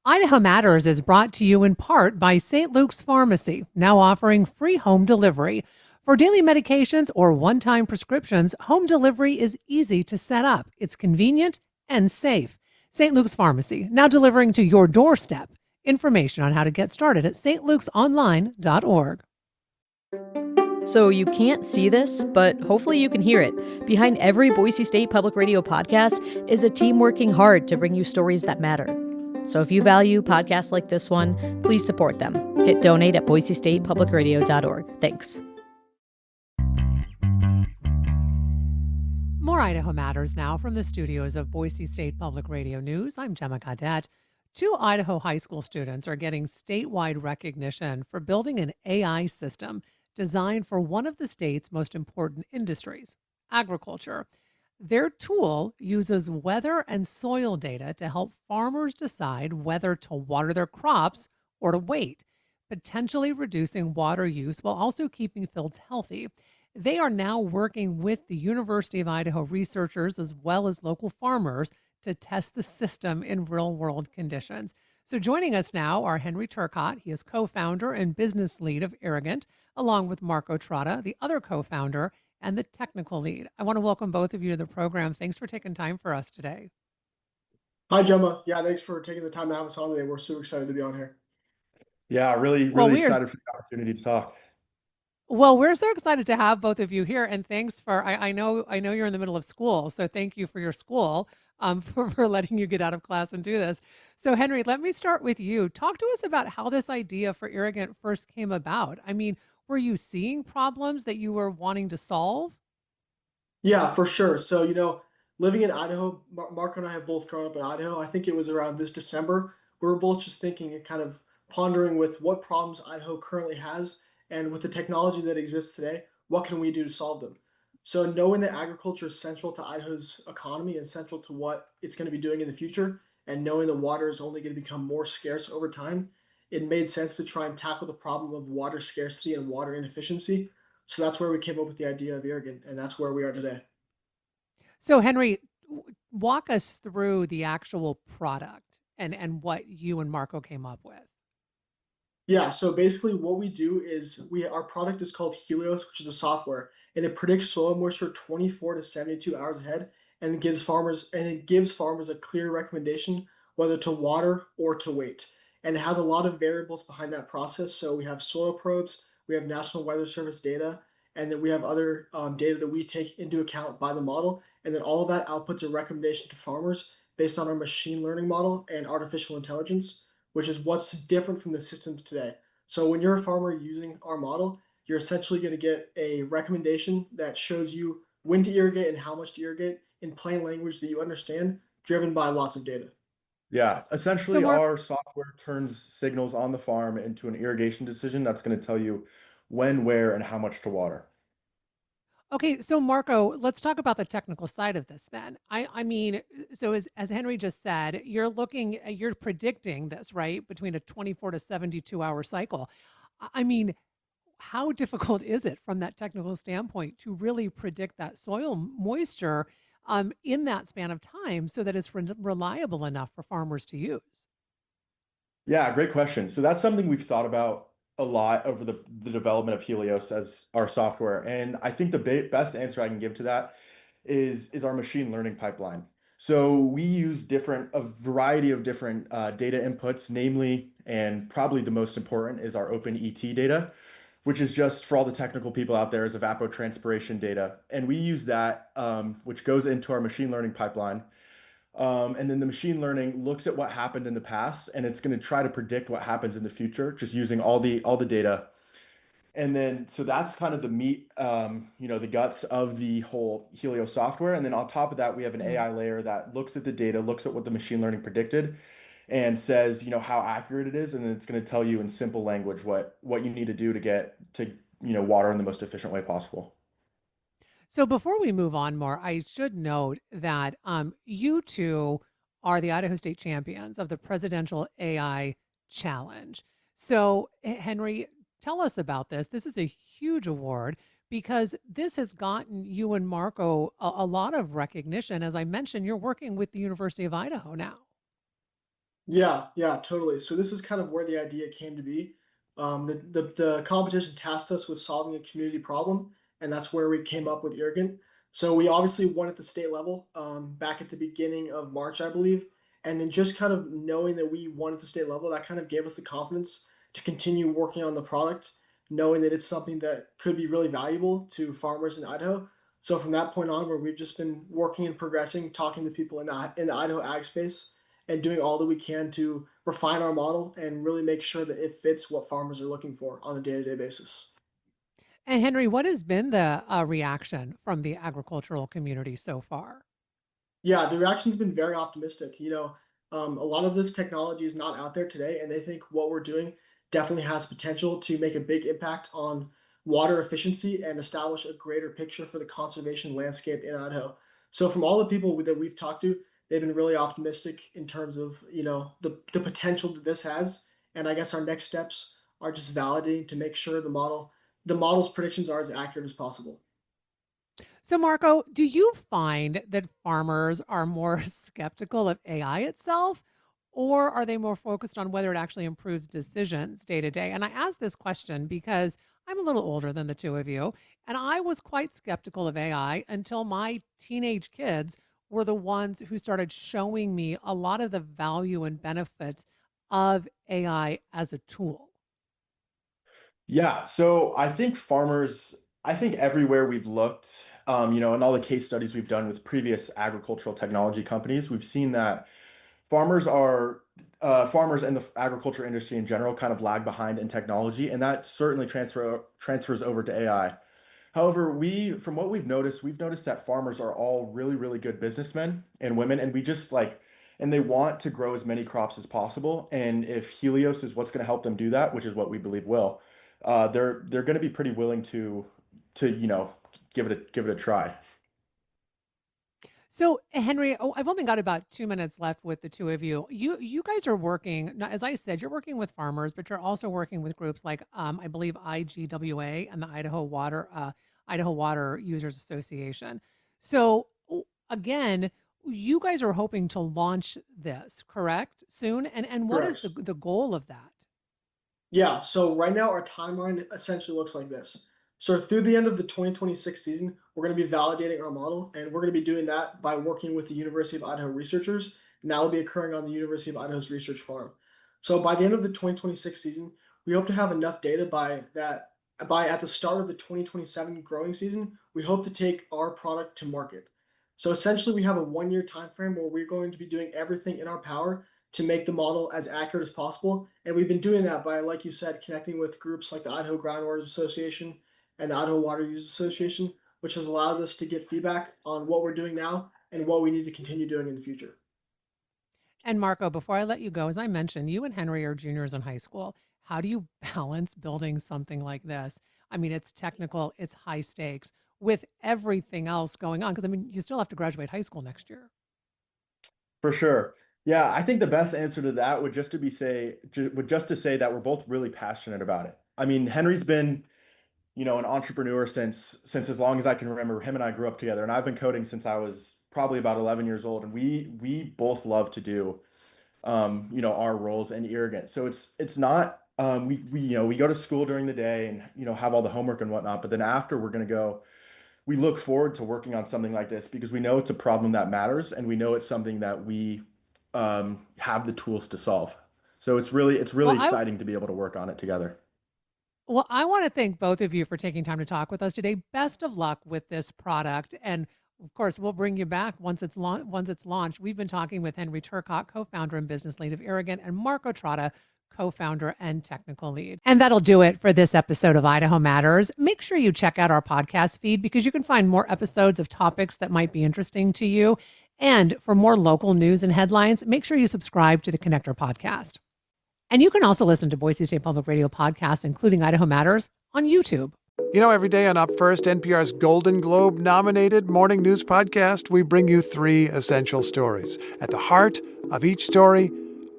Idaho Matters is brought to you in part by St. Luke's Pharmacy, now offering free home delivery. For daily medications or one time prescriptions, home delivery is easy to set up. It's convenient and safe. St. Luke's Pharmacy, now delivering to your doorstep. Information on how to get started at stlukesonline.org. So you can't see this, but hopefully you can hear it. Behind every Boise State Public Radio podcast is a team working hard to bring you stories that matter. So if you value podcasts like this one, please support them. Hit donate at boisestatepublicradio.org. Thanks. More Idaho Matters now from the studios of Boise State Public Radio News. I'm Gemma Cadet. Two Idaho high school students are getting statewide recognition for building an AI system designed for one of the state's most important industries, agriculture. Their tool uses weather and soil data to help farmers decide whether to water their crops or to wait, potentially reducing water use while also keeping fields healthy. They are now working with the University of Idaho researchers as well as local farmers to test the system in real world conditions. So joining us now are Henry Turcott. He is co-founder and business lead of Irrigant, along with Marco Trotta, the other co-founder and the technical lead. I want to welcome both of you to the program. Thanks for taking time for us today. Hi, Gemma. Yeah, thanks for taking the time to have us on today. We're super excited to be on here. Yeah, really excited for the opportunity to talk. Well, we're so excited to have both of you here, and thanks for. I know you're in the middle of school, so thank you for your school, for letting you get out of class and do this. So, Henry, let me start with you. Talk to us about how this idea for Irrigant first came about. I mean, were you seeing problems that you were wanting to solve? Yeah, for sure. So, living in Idaho, Mark and I have both grown up in Idaho. I think it was around this December. We were both just thinking and kind of pondering with what problems Idaho currently has and with the technology that exists today, what can we do to solve them? So, knowing that agriculture is central to Idaho's economy and central to what it's going to be doing in the future, and knowing that water is only going to become more scarce over time, it made sense to try and tackle the problem of water scarcity and water inefficiency. So that's where we came up with the idea of Irrigant, and that's where we are today. So, Henry, walk us through the actual product and what you and Marco came up with. Yeah, so basically what we do is our product is called Helios, which is a software, and it predicts soil moisture 24 to 72 hours ahead, and it gives farmers a clear recommendation whether to water or to wait. And it has a lot of variables behind that process. So we have soil probes, we have National Weather Service data, and then we have other data that we take into account by the model, and then all of that outputs a recommendation to farmers based on our machine learning model and artificial intelligence, which is what's different from the systems today. So when you're a farmer using our model, you're essentially going to get a recommendation that shows you when to irrigate and how much to irrigate in plain language that you understand, driven by lots of data. Yeah, essentially So, Mark, our software turns signals on the farm into an irrigation decision that's going to tell you when, where, and how much to water. okay, so Marco, let's talk about the technical side of this then. I mean, so as Henry just said, you're predicting this, right? Between a 24 to 72 hour cycle. I mean, how difficult is it from that technical standpoint to really predict that soil moisture in that span of time so that it's reliable enough for farmers to use? Yeah, great question. So that's something we've thought about a lot over the development of Helios as our software. And I think the best answer I can give to that is our machine learning pipeline. So we use a variety of different data inputs, namely, and probably the most important is our OpenET data, which is just for all the technical people out there is evapotranspiration data. And we use that, which goes into our machine learning pipeline. And then the machine learning looks at what happened in the past, and it's going to try to predict what happens in the future, just using all the data. And then, so that's kind of the meat, the guts of the whole Helios software. And then on top of that, we have an AI layer that looks at the data, looks at what the machine learning predicted, and says, how accurate it is. And then it's going to tell you in simple language what you need to do to get to, water in the most efficient way possible. So before we move on more, I should note that you two are the Idaho State champions of the Presidential AI Challenge. So, Henry, tell us about this. This is a huge award because this has gotten you and Marco a lot of recognition. As I mentioned, you're working with the University of Idaho now. Yeah, totally. So this is kind of where the idea came to be. The competition tasked us with solving a community problem, and that's where we came up with Irrigant. So we obviously won at the state level back at the beginning of March, I believe. And then just kind of knowing that we won at the state level, that kind of gave us the confidence to continue working on the product, knowing that it's something that could be really valuable to farmers in Idaho. So from that point on, where we've just been working and progressing, talking to people in the Idaho ag space and doing all that we can to refine our model and really make sure that it fits what farmers are looking for on a day-to-day basis. And Henry, what has been the reaction from the agricultural community so far? Yeah, the reaction's been very optimistic. A lot of this technology is not out there today, and they think what we're doing definitely has potential to make a big impact on water efficiency and establish a greater picture for the conservation landscape in Idaho. So, from all the people that we've talked to, they've been really optimistic in terms of the potential that this has. And I guess our next steps are just validating to make sure the model's predictions are as accurate as possible. So, Marco, do you find that farmers are more skeptical of AI itself, or are they more focused on whether it actually improves decisions day to day? And I ask this question because I'm a little older than the two of you, and I was quite skeptical of AI until my teenage kids were the ones who started showing me a lot of the value and benefits of AI as a tool. Yeah, so I think everywhere we've looked, in all the case studies we've done with previous agricultural technology companies, we've seen that farmers and the agriculture industry in general kind of lag behind in technology, and that certainly transfers over to AI. However, from what we've noticed that farmers are all really, really good businessmen and women, and and they want to grow as many crops as possible. And if Helios is what's going to help them do that, which is what we believe will, they're going to be pretty willing to give it a try. So, Henry, I've only got about 2 minutes left with the two of you. You guys are working, now, as I said, you're working with farmers, but you're also working with groups like, I believe, IGWA and the Idaho Water Users Association. So, again, you guys are hoping to launch this, correct, soon? And what is Correct. the goal of that? Yeah, so right now our timeline essentially looks like this. So through the end of the 2026 season, we're going to be validating our model, and we're going to be doing that by working with the University of Idaho researchers, and that will be occurring on the University of Idaho's research farm. So by the end of the 2026 season, we hope to have enough data by at the start of the 2027 growing season, we hope to take our product to market. So essentially, we have a 1 year time frame where we're going to be doing everything in our power to make the model as accurate as possible. And we've been doing that by, like you said, connecting with groups like the Idaho Groundwaters Association and the Idaho Water Users Association, which has allowed us to get feedback on what we're doing now and what we need to continue doing in the future. And Marco, before I let you go, as I mentioned, you and Henry are juniors in high school. How do you balance building something like this? I mean, it's technical, it's high stakes with everything else going on. Because, I mean, you still have to graduate high school next year. For sure. Yeah, I think the best answer to that would just to say that we're both really passionate about it. I mean, Henry's been, an entrepreneur since as long as I can remember. Him and I grew up together, and I've been coding since I was probably about 11 years old, and we both love to do our roles in Irrigant. So it's not we go to school during the day and have all the homework and whatnot, but then after we look forward to working on something like this because we know it's a problem that matters and we know it's something that we have the tools to solve. So it's Well, really I exciting to be able to work on it together. Well, I want to thank both of you for taking time to talk with us today. Best of luck with this product, and of course, we'll bring you back once it's launched. We've been talking with Henry Turcotte, co-founder and business lead of Irrigant, and Marco Trotta, co-founder and technical lead. And that'll do it for this episode of Idaho Matters. Make sure you check out our podcast feed because you can find more episodes of topics that might be interesting to you. And for more local news and headlines, make sure you subscribe to the Connector podcast. And you can also listen to Boise State Public Radio podcasts, including Idaho Matters, on YouTube. Every day on Up First, NPR's Golden Globe-nominated morning news podcast, we bring you 3 essential stories. At the heart of each story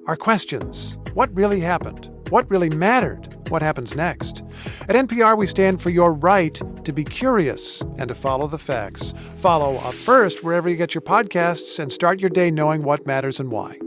are questions. What really happened? What really mattered? What happens next? At NPR, we stand for your right to be curious and to follow the facts. Follow Up First wherever you get your podcasts and start your day knowing what matters and why.